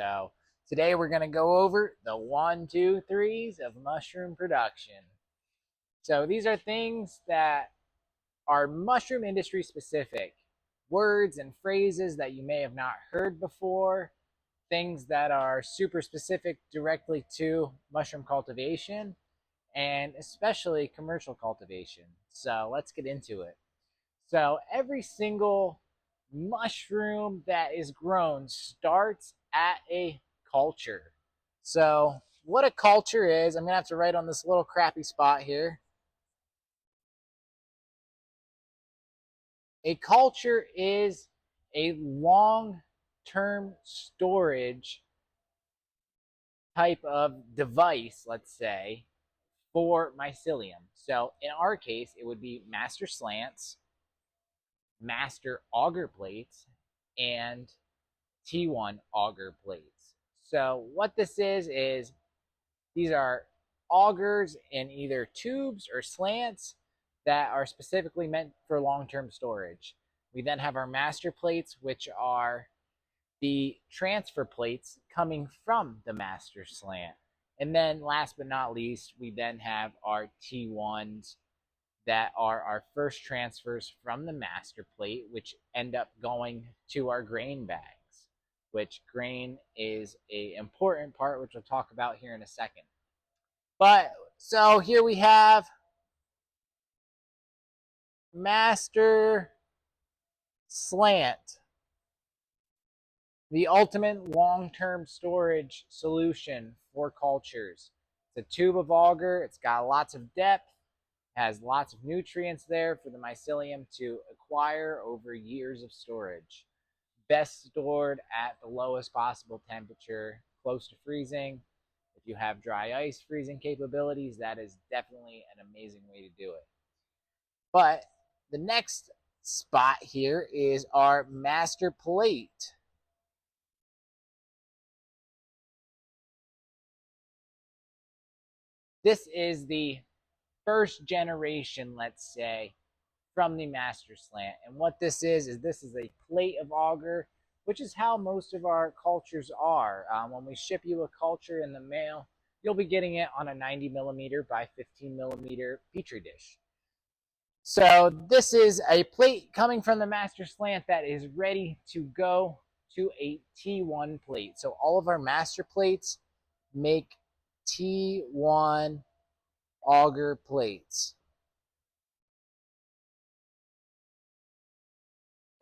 So today we're going to go over the 1, 2, 3s of mushroom production. So these are things that are mushroom industry specific, words and phrases that you may have not heard before, things that are super specific directly to mushroom cultivation, and especially commercial cultivation. So let's get into it. So every single mushroom that is grown starts at a culture. So what a culture is, I'm gonna have to write on this little crappy spot here. A culture is a long-term storage type of device, let's say, for mycelium. So in our case, it would be master slants, master auger plates, and T1 auger plates. So what this is these are augers in either tubes or slants that are specifically meant for long-term storage. We then have our master plates, which are the transfer plates coming from the master slant. And then last but not least, we then have our T1s that are our first transfers from the master plate, which end up going to our grain bags, which grain is an important part, which we'll talk about here in a second. But so here we have master slant, the ultimate long-term storage solution for cultures. It's a tube of auger. It's got lots of depth, has lots of nutrients there for the mycelium to acquire over years of storage. Best stored at the lowest possible temperature, close to freezing. If you have dry ice freezing capabilities, that is definitely an amazing way to do it. But the next spot here is our master plate. This is the first generation, let's say, from the master slant. And what this is this is a plate of auger, which is how most of our cultures are. When we ship you a culture in the mail, you'll be getting it on a 90 millimeter by 15 millimeter Petri dish. So this is a plate coming from the master slant that is ready to go to a T1 plate. So all of our master plates make T1 auger plates.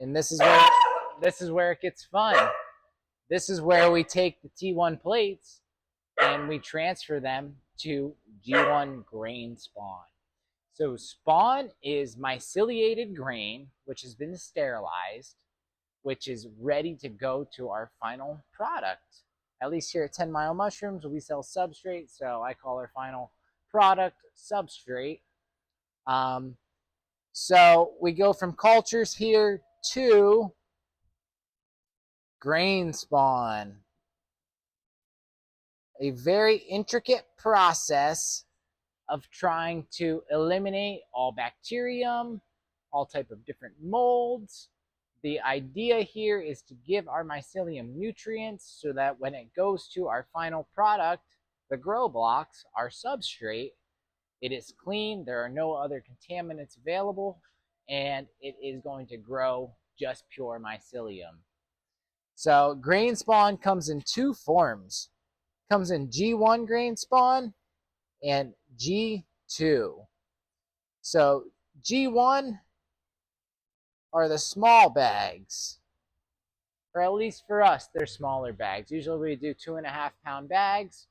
And this is where it gets fun. This is where we take the T1 plates and we transfer them to G1 grain spawn. So spawn is myceliated grain, which has been sterilized, which is ready to go to our final product. At least here at 10 Mile Mushrooms, we sell substrate, so I call our final product substrate. So we go from cultures here to grain spawn. A very intricate process of trying to eliminate all bacterium, all type of different molds. The idea here is to give our mycelium nutrients so that when it goes to our final product, the grow blocks, our substrate, it is clean, there are no other contaminants available, and it is going to grow just pure mycelium. So grain spawn comes in two forms. It comes in G1 grain spawn and G2. So G1 are the small bags, or at least for us, they're smaller bags. Usually we do 2.5 pound bags.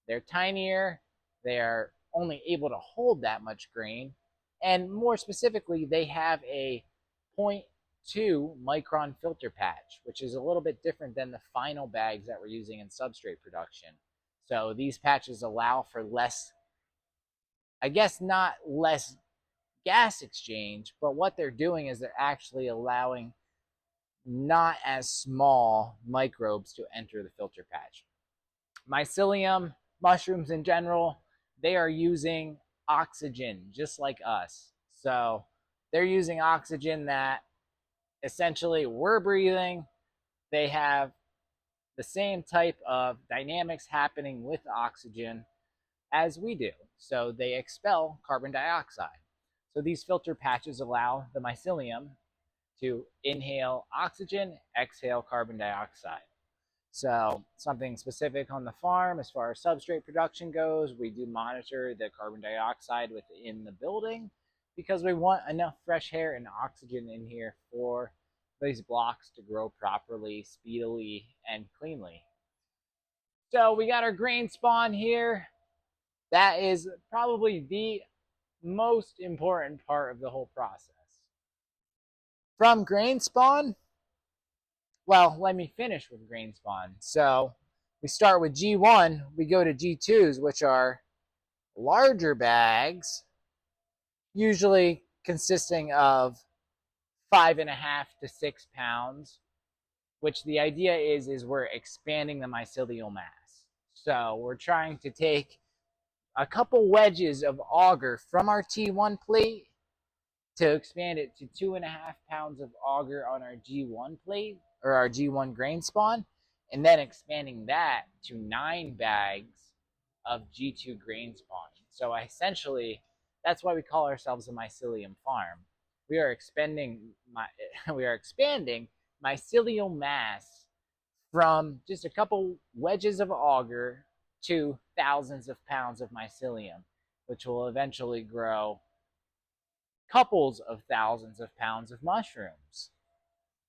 They're tinier. They're only able to hold that much grain. And more specifically, they have a 0.2 micron filter patch, which is a little bit different than the final bags that we're using in substrate production. So these patches allow for less, I guess not less gas exchange, but what they're doing is they're actually allowing not as small microbes to enter the filter patch. Mycelium, mushrooms in general, they are using oxygen just like us. So they're using oxygen that essentially we're breathing. They have the same type of dynamics happening with oxygen as we do. So they expel carbon dioxide. So these filter patches allow the mycelium to inhale oxygen, exhale carbon dioxide. So something specific on the farm as far as substrate production goes, we do monitor the carbon dioxide within the building because we want enough fresh air and oxygen in here for these blocks to grow properly, speedily, and cleanly. So we got our grain spawn here. That is probably the most important part of the whole process. From grain spawn, well, let me finish with grain spawn. So we start with G1, we go to G2s, which are larger bags, usually consisting of 5.5 to 6 pounds, which the idea is we're expanding the mycelial mass. So we're trying to take a couple wedges of auger from our T1 plate to expand it to 2.5 pounds of auger on our G1 plate or our G1 grain spawn, and then expanding that to 9 bags of G2 grain spawn. So essentially, that's why we call ourselves a mycelium farm. We are expanding mycelial mass from just a couple wedges of auger to thousands of pounds of mycelium, which will eventually grow couples of thousands of pounds of mushrooms.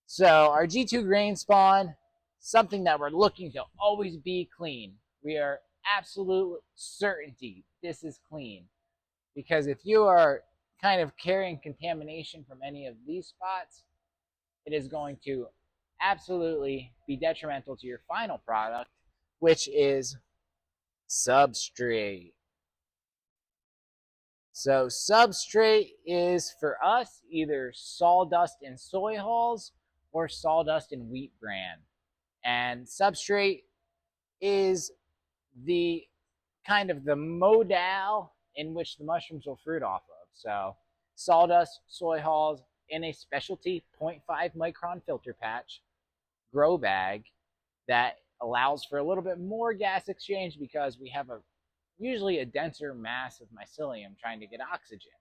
So our G2 grain spawn, something that we're looking to always be clean. We are absolute certainty this is clean. Because if you are kind of carrying contamination from any of these spots, it is going to absolutely be detrimental to your final product, which is substrate. So substrate is for us either sawdust in soy hulls or sawdust in wheat bran. And substrate is the kind of the modal in which the mushrooms will fruit off of. So sawdust, soy hulls in a specialty 0.5 micron filter patch grow bag that allows for a little bit more gas exchange because we have usually a denser mass of mycelium trying to get oxygen.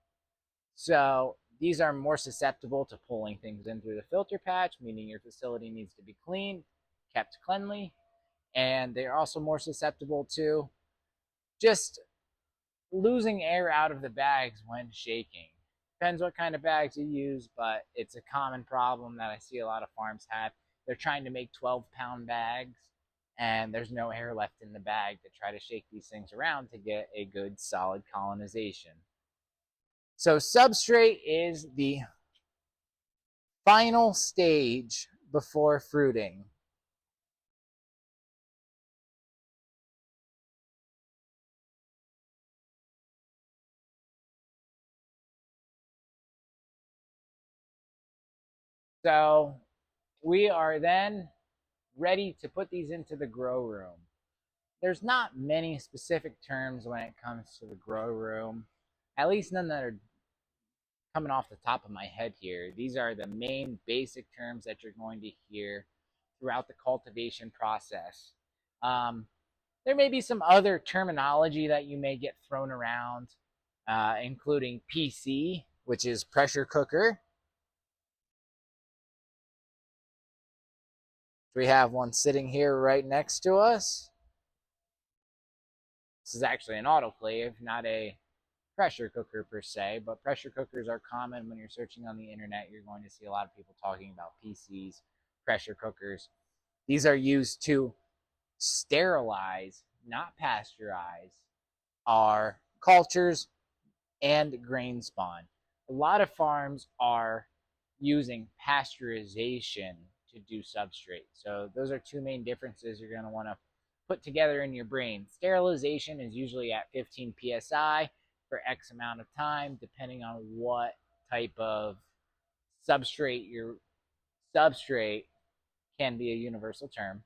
So these are more susceptible to pulling things in through the filter patch, meaning your facility needs to be clean, kept cleanly, and they're also more susceptible to just losing air out of the bags when shaking. Depends what kind of bags you use, but it's a common problem that I see a lot of farms have. They're trying to make 12-pound bags, and there's no air left in the bag to try to shake these things around to get a good solid colonization. So substrate is the final stage before fruiting. So we are then ready to put these into the grow room. There's not many specific terms when it comes to the grow room, at least none that are coming off the top of my head here. These are the main basic terms that you're going to hear throughout the cultivation process. There may be some other terminology that you may get thrown around, including PC, which is pressure cooker. We have one sitting here right next to us. This is actually an autoclave, not a pressure cooker per se, but pressure cookers are common when you're searching on the internet. You're going to see a lot of people talking about PCs, pressure cookers. These are used to sterilize, not pasteurize, our cultures and grain spawn. A lot of farms are using pasteurization to do substrate. So those are two main differences you're going to want to put together in your brain. Sterilization is usually at 15 psi for X amount of time, depending on what type of substrate can be a universal term,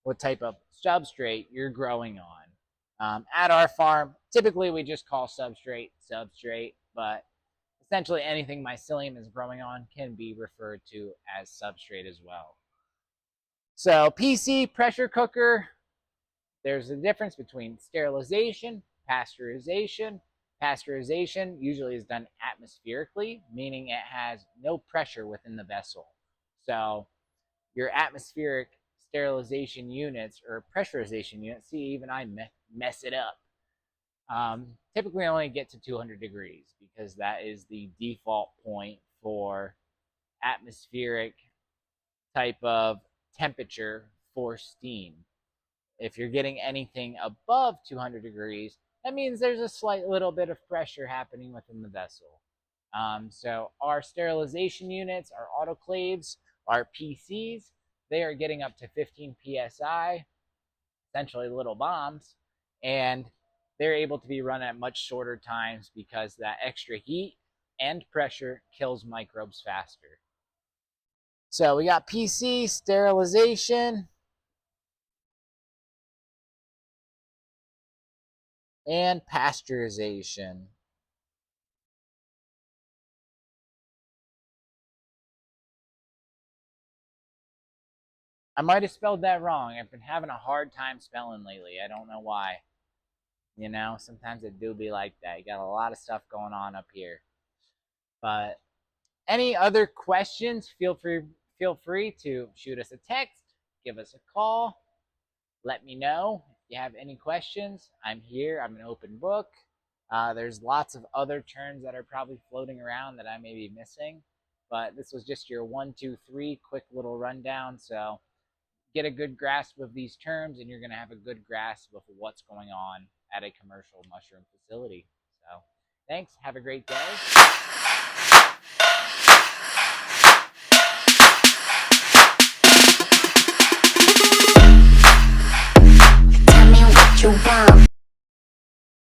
what type of substrate you're growing on. At our farm, typically we just call substrate, but essentially anything mycelium is growing on can be referred to as substrate as well. So PC, pressure cooker, there's a difference between sterilization, pasteurization. Pasteurization usually is done atmospherically, meaning it has no pressure within the vessel. So your atmospheric sterilization units or pressurization units, see, even I mess it up, typically only get to 200 degrees because that is the default point for atmospheric type of temperature for steam. If you're getting anything above 200 degrees, that means there's a slight little bit of pressure happening within the vessel. So our sterilization units, our autoclaves, our PCs, they are getting up to 15 psi, essentially little bombs, and they're able to be run at much shorter times because that extra heat and pressure kills microbes faster. So we got PC, sterilization, and pasteurization. I might have spelled that wrong. I've been having a hard time spelling lately. I don't know why. You know, sometimes it do be like that. You got a lot of stuff going on up here. But any other questions, feel free to shoot us a text, give us a call, let me know if you have any questions. I'm here. I'm an open book. There's lots of other terms that are probably floating around that I may be missing, but this was just your 1, 2, 3 quick little rundown. So get a good grasp of these terms, and you're going to have a good grasp of what's going on at a commercial mushroom facility. So thanks. Have a great day.